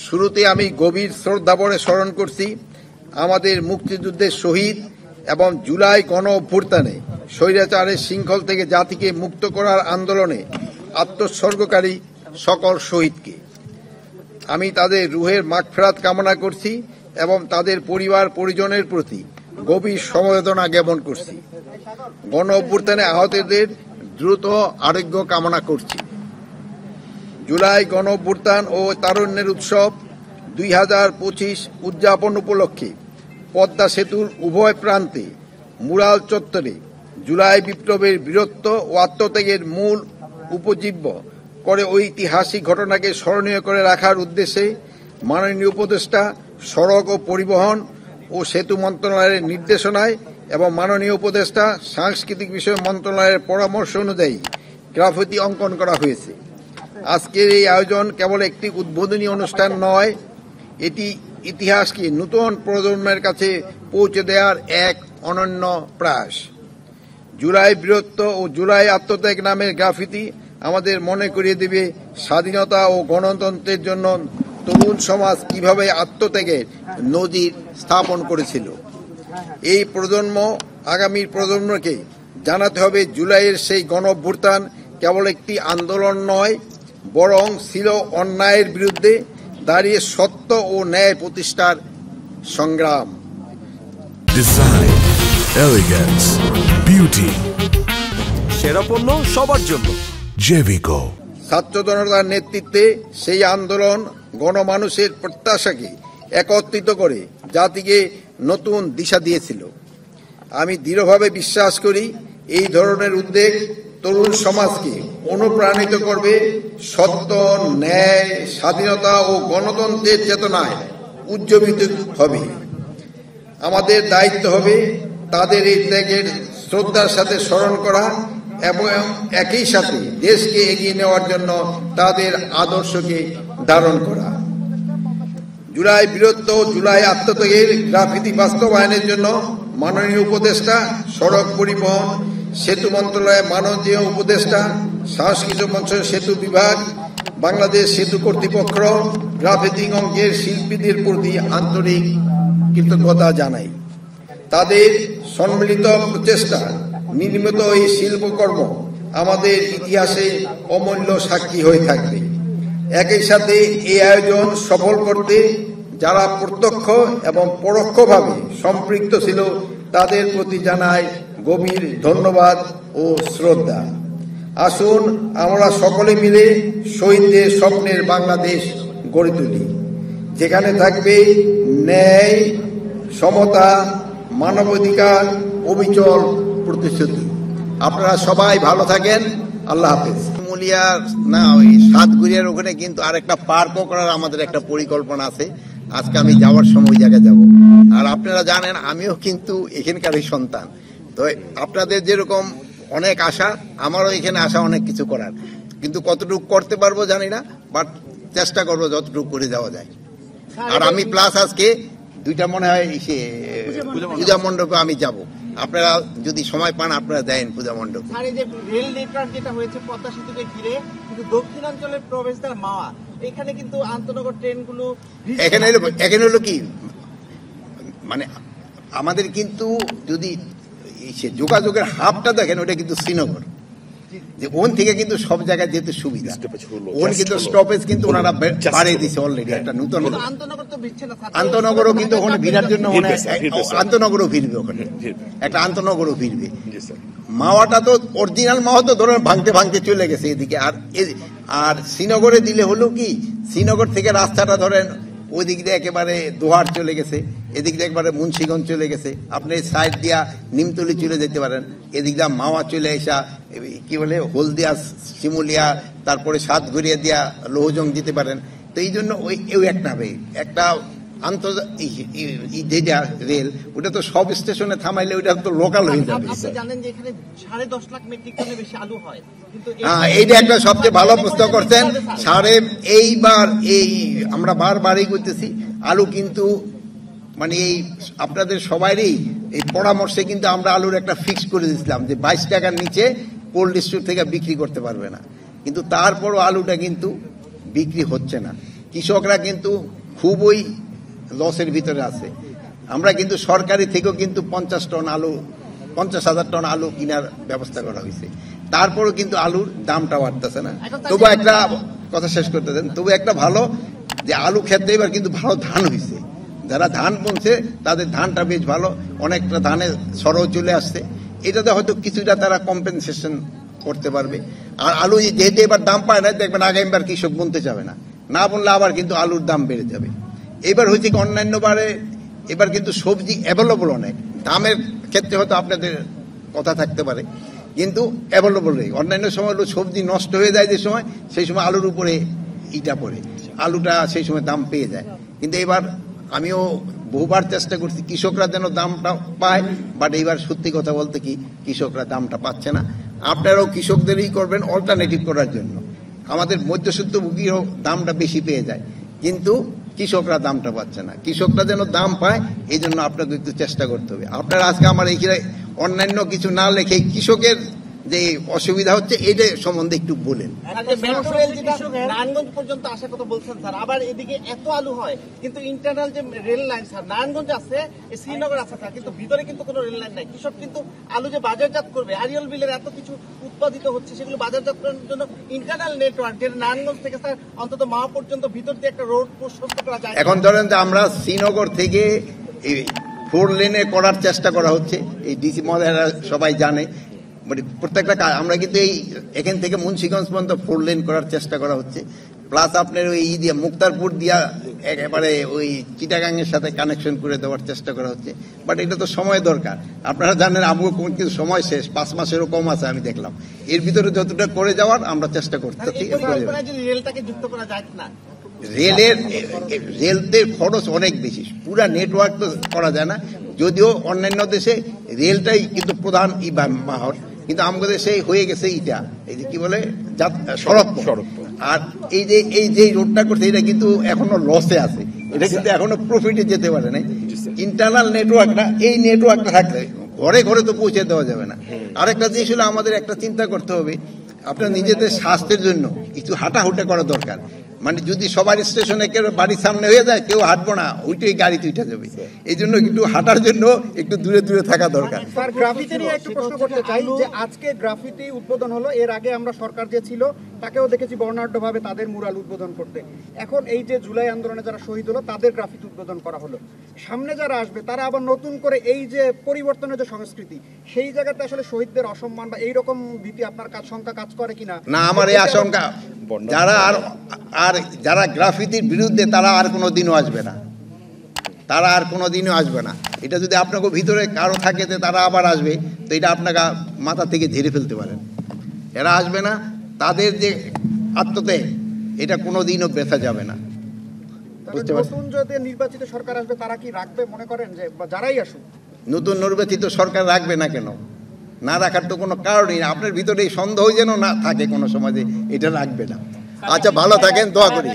শুরুতে আমি গভীর শ্রদ্ধাভরে স্মরণ করছি আমাদের মুক্তিযুদ্ধের শহীদ এবং জুলাই গণ অভ্যুত্থানে স্বৈরাচারের শৃঙ্খল থেকে জাতিকে মুক্ত করার আন্দোলনে আত্মোৎসর্গকারী সকল শহীদকে। আমি তাদের রুহের মাগফিরাত কামনা করছি এবং তাদের পরিবার পরিজনের প্রতি গভীর সমবেদনা জ্ঞাপন করছি। গণ অভ্যুত্থানে আহতদের দ্রুত আরোগ্য কামনা করছি। জুলাই গণ অভ্যুত্থান ও তারুণ্যের উৎসব 2025 উদযাপন উপলক্ষে পদ্মা সেতুর উভয় প্রান্তে মুরাল চত্বরে জুলাই বিপ্লবের বীরত্ব ও আত্মত্যাগের মূল উপজীব্য করে ঐতিহাসিক ঘটনাকে স্মরণীয় করে রাখার উদ্দেশ্যে মাননীয় উপদেষ্টা সড়ক ও পরিবহন ও সেতু মন্ত্রণালয়ের নির্দেশনায় এবং মাননীয় উপদেষ্টা সাংস্কৃতিক বিষয় মন্ত্রণালয়ের পরামর্শ অনুযায়ী গ্রাফিতি অঙ্কন করা হয়েছে। আজকের এই আয়োজন কেবল একটি উদ্বোধনী অনুষ্ঠান নয়, এটি ইতিহাসকে নতুন প্রজন্মের কাছে পৌঁছে দেওয়ার এক অনন্য প্রয়াস। জুলাই বীরত্ব ও জুলাই আত্মত্যাগ নামের গ্রাফিতি আমাদের মনে করিয়ে দেবে স্বাধীনতা ও গণতন্ত্রের জন্য তরুণ সমাজ কিভাবে আত্মত্যাগের নজির স্থাপন করেছিল। এই প্রজন্ম আগামী প্রজন্মকে জানাতে হবে জুলাইয়ের সেই গণ অভ্যুত্থান কেবল একটি আন্দোলন নয়, বরং ছিল অন্যায়ের বিরুদ্ধে দাঁড়িয়ে সত্য ও ন্যায় প্রতিষ্ঠার সংগ্রাম। ডিজাইন, এলিগেন্স, বিউটি, সেরা পণ্য সবার জন্য জেভিকো। ছাত্র জনতার নেতৃত্বে সেই আন্দোলন গণমানুষের প্রত্যাশাকে একত্রিত করে জাতিকে নতুন দিশা দিয়েছিল। আমি দৃঢ়ভাবে বিশ্বাস করি এই ধরনের উদ্যোগ তরুণ সমাজকে অনুপ্রাণিত করবে, সত্য, ন্যায়, স্বাধীনতা ও গণতন্ত্রের চেতনায় উজ্জীবিত হবে। আমাদের দায়িত্ব হবে তাদের এই ত্যাগের শ্রদ্ধার সাথে স্মরণ করা এবং একই সাথে দেশকে এগিয়ে নেওয়ার জন্য তাদের আদর্শকে ধারণ করা। জুলাই বীরত্ব, জুলাই আত্মত্যাগের গ্রাফিতি বাস্তবায়নের জন্য মাননীয় উপদেষ্টা সড়ক পরিবহন সেতু মন্ত্রণালয়ের মাননীয় উপদেষ্টা সাংস্কৃতিক মঞ্চের সেতু বিভাগ, বাংলাদেশ সেতু কর্তৃপক্ষ, গ্রাফিতি অঙ্কের শিল্পীদের প্রতি আন্তরিক কৃতজ্ঞতা জানাই। তাদের সম্মিলিত প্রচেষ্টা নির্মিত এই শিল্পকর্ম আমাদের ইতিহাসে অমূল্য সাক্ষী হয়ে থাকবে। একই সাথে এই আয়োজন সফল করতে যারা প্রত্যক্ষ এবং পরোক্ষভাবে সম্পৃক্ত ছিল তাদের প্রতি জানাই গভীর ধন্যবাদ ও শ্রদ্ধা। আসুন আমরা সকলে মিলে শহীদদের স্বপ্নের বাংলাদেশ গড়ে তুলি, যেখানে থাকবে ন্যায়, সমতা, মানবাধিকার, অবিচল প্রতিশ্রুতি। আপনারা সবাই ভালো থাকেন। আল্লাহ হাফেজ। মুলিয়া না, ওই সাতগুড়িয়ার ওখানে কিন্তু আরেকটা পার্কও করার আমাদের একটা পরিকল্পনা আছে। আজকে আমি যাওয়ার সময় ওই জায়গায় যাব। আর আপনারা জানেন আমিও কিন্তু এখানকারই সন্তান, তো আপনাদের যেরকম অনেক আশা, আমারও এখানে আশা অনেক কিছু করার, কিন্তু কতটুকু করতে পারবো জানি না, বাট চেষ্টা করবো যতটুকু করে যাওয়া যায়। আর আমি প্লাস আজকে দুইটা মনে হয় পূজা মণ্ডপে আমি যাব। আপনারা যদি সময় পান আপনারা দেন পূজা মণ্ডপে। রেল নেটওয়ার্ক যেটা হয়েছে পদ্মা সেতুকে ঘিরে, কিন্তু দক্ষিণাঞ্চলের প্রবেশদ্বার মাওয়া, এখানে কিন্তু আন্তনগর ট্রেনগুলো এখানে হলো কি, মানে আমাদের কিন্তু যদি যোগাযোগের হাবটা দেখেন ওটা কিন্তু শ্রীনগর, যে ওন থেকে কিন্তু সব জায়গায় যেতে সুবিধা। ওন কিন্তু স্টপেজ কিন্তু ওনারা বাড়িয়ে দিছে অলরেডি, একটা নতুন আন্তনগরও কিন্তু ওখানে ভিড়ার জন্য আন্তনগরও ভিড়বে, ওখানে একটা আন্তনগরও ভিড়বে। মাওয়াটা তো অরিজিনাল মাওয়া তো ধরেন ভাঙতে ভাঙতে চলে গেছে এদিকে। আর শ্রীনগরে দিলে হলো কি, শ্রীনগর থেকে রাস্তাটা ধরেন ওই দিক দিয়ে একেবারে দোহার চলে গেছে, এদিক দিয়ে একবারে মুন্সিগঞ্জ চলে গেছে, আপনি সাইড দিয়া নিমতলি চলে যেতে পারেন, এদিক দিয়ে মাওয়া চলে আসা কি বলে হলদিয়া, শিমুলিয়া, তারপরে সাতঘরিয়া দিয়া লৌহজং যেতে পারেন। তো এই জন্য ওই একটা যেটা রেল, ওটা তো সব স্টেশনে থামাইলে ওইটা তো লোকাল হয়ে যাবে। জানেন যে এখানে 10.5 লাখ মেট্রিক টনের বেশি আলু হয়, কিন্তু এইটা একটা সবচেয়ে ভালো প্রশ্ন করছেন। এইবার আমরা বারবারই করতেছি, আলু কিন্তু মানে এই আপনাদের সবারই এই পরামর্শে কিন্তু আমরা আলুর একটা ফিক্স করে দিয়েছিলাম যে 22 টাকার নিচে কোল্ড স্টোর থেকে বিক্রি করতে পারবে না, কিন্তু তারপরও আলুটা কিন্তু বিক্রি হচ্ছে না। কৃষকরা কিন্তু খুবই লসের ভিতরে আছে। আমরা কিন্তু সরকারি থেকেও কিন্তু 50,000 টন আলু কেনার ব্যবস্থা করা হয়েছে, তারপরেও কিন্তু আলুর দামটা বাড়তেছে না। তবু একটা কথা শেষ করতে দেন, তবু একটা ভালো যে আলু ক্ষেত্রে এবার কিন্তু ভালো ধান হয়েছে, যারা ধান বুনছে তাদের ধানটা বেশ ভালো, অনেকটা ধানের সরও চলে আসছে, এটাতে হয়তো কিছুটা তারা কম্পেনসেশন করতে পারবে। আর আলু যেহেতু এবার দাম পায় না, দেখবেন আগামীবার কৃষক বুনতে যাবে না, না বুনলে আবার কিন্তু আলুর দাম বেড়ে যাবে। এবার হচ্ছে কি অন্যান্য বারে এবার কিন্তু সবজি অ্যাভেলেবল অনেক, দামের ক্ষেত্রে হয়তো আপনাদের কথা থাকতে পারে, কিন্তু অ্যাভেলেবল নেই। অন্যান্য সময় হলো সবজি নষ্ট হয়ে যায় যে সময়, সেই সময় আলুর উপরে ইটা পড়ে, আলুটা সেই সময় দাম পেয়ে যায়। কিন্তু এবার আমিও বহুবার চেষ্টা করছি কৃষকরা যেন দামটা পায়, বাট এইবার সত্যি কথা বলতে কি কৃষকরা দামটা পাচ্ছে না। আপনারাও কৃষকদেরই করবেন অল্টারনেটিভ করার জন্য, আমাদের মধ্যসূত্রভোগীও দামটা বেশি পেয়ে যায়, কিন্তু কৃষকরা দামটা পাচ্ছে না। কৃষকরা যেন দাম পায় এই জন্য আপনাকে একটু চেষ্টা করতে হবে। আপনারা আজকে আমার এইখানে অন্যান্য কিছু না লেখে কৃষকের যে অসুবিধা হচ্ছে এটা সম্বন্ধে একটু বলেন। নারায়ণগঞ্জ পর্যন্ত আসার কথা বলছেন স্যার, আবার এদিকে এত আলু হয় কিন্তু ইন্টারনাল যে রেল লাইন স্যার নারায়ণগঞ্জ আছে, শ্রীনগর আছে স্যার, কিন্তু ভিতরে কিন্তু কোনো রেল লাইন নাই। কৃষক কিন্তু আলু যে বাজারজাত করবে, আরিয়াল বিলের এত কিছু উৎপাদিত হচ্ছে সেগুলো বাজারজাত করার জন্য ইন্টারনাল নেটওয়ার্ক, যেটা নারায়ণগঞ্জ থেকে স্যার অন্তত মাওয়া পর্যন্ত ভিতর দিয়ে একটা রোড প্রশস্ত করা যায়। এখন ধরেন যে আমরা শ্রীনগর থেকে 4 লেনে করার চেষ্টা করা হচ্ছে, এই ডিসি মহোদয়রা সবাই জানে, মানে প্রত্যেকটা আমরা কিন্তু এই এখান থেকে মুন্সিগঞ্জ পর্যন্ত 4 লেন করার চেষ্টা করা হচ্ছে, প্লাস আপনার ওই দিয়ে মুক্তারপুর দিয়া একেবারে ওই চিটাগাংয়ের সাথে কানেকশন করে দেওয়ার চেষ্টা করা হচ্ছে। বাট এটা তো সময় দরকার, আপনারা জানেন আমগো কিন্তু সময় শেষ, 5 মাসেরও কম আছে আমি দেখলাম। এর ভিতরে যতটা করে যাওয়ার আমরা চেষ্টা করছি। রেলটাকে যুক্ত করা যায় না, রেলদের খরচ অনেক বেশি, পুরা নেটওয়ার্ক তো করা যায় না, যদিও অন্যান্য দেশে রেলটাই কিন্তু প্রধান মাহর, কিন্তু আমাদের দেশে হয়ে গেছে এটা এই যে কি বলে সড়ক। আর এই যে রোডটা করছে এটা কিন্তু এখনো লসে আছে, এটা কিন্তু এখনো প্রফিটে যেতে পারে না। ইন্টারনাল নেটওয়ার্কটা, এই নেটওয়ার্কটা থাকলে ঘরে ঘরে তো পৌঁছে দেওয়া যাবে না। আরেকটা জিনিস হলো আমাদের একটা চিন্তা করতে হবে, আপনার নিজেদের স্বাস্থ্যের জন্য কিছু হাঁটাহুটা করা দরকার। মানে যদি সবার স্টেশনে কেউ বাড়ির সামনে হয়ে যায়, কেউ হাঁটবো না, ওইটাই গাড়িতে উঠে যাবে। এই জন্য একটু হাঁটার জন্য একটু দূরে দূরে থাকা দরকার। স্যার, গ্রাফিতি নিয়ে একটু প্রশ্ন করতে চাই যে আজকে গ্রাফিতি উদ্বোধন হলো, এর আগে আমরা সরকার যে ছিল তাকেও দেখেছি বর্ণাঢ্যভাবে তাদের মুরাল উদ্বোধন করতে। এখন এই যে জুলাই আন্দোলনে যারা শহীদ হলো তাদের গ্রাফিতি উদ্বোধন করা হলো, সামনে যারা আসবে তারা আবার নতুন করে এই যে পরিবর্তনের যে সংস্কৃতি, সেই জায়গাতে আসলে শহীদদের অসম্মান বা এইরকম ভীতি আপনার শঙ্কা কাজ করে কিনা? না, আমার এই আশঙ্কা, যারা গ্রাফিতির বিরুদ্ধে তারা আর কোনো দিনও আসবে না, তারা আর কোনো দিনও আসবে না। এটা যদি আপনাকে ভিতরে কারো থাকে যে তারা আবার আসবে, তো এটা আপনাকে মাথা থেকে ঝেড়ে ফেলতে পারেন। এরা আসবে না, তাদের যে আত্মত্যাগ এটা কোনো দিনও বেঁচে যাবে না। বুঝতে পারছেন? নতুন যদি নির্বাচিত সরকার আসবে তারা কি রাখবে মনে করেন, যে যারাই আসুক? নতুন নির্বাচিত সরকার রাখবে না কেন? না রাখার তো কোনো কারণই না। আপনার ভিতরে এই সন্দেহ যেন না থাকে কোনো সমাজে, এটা রাখবে না। আচ্ছা, ভালো থাকেন, দোয়া করি।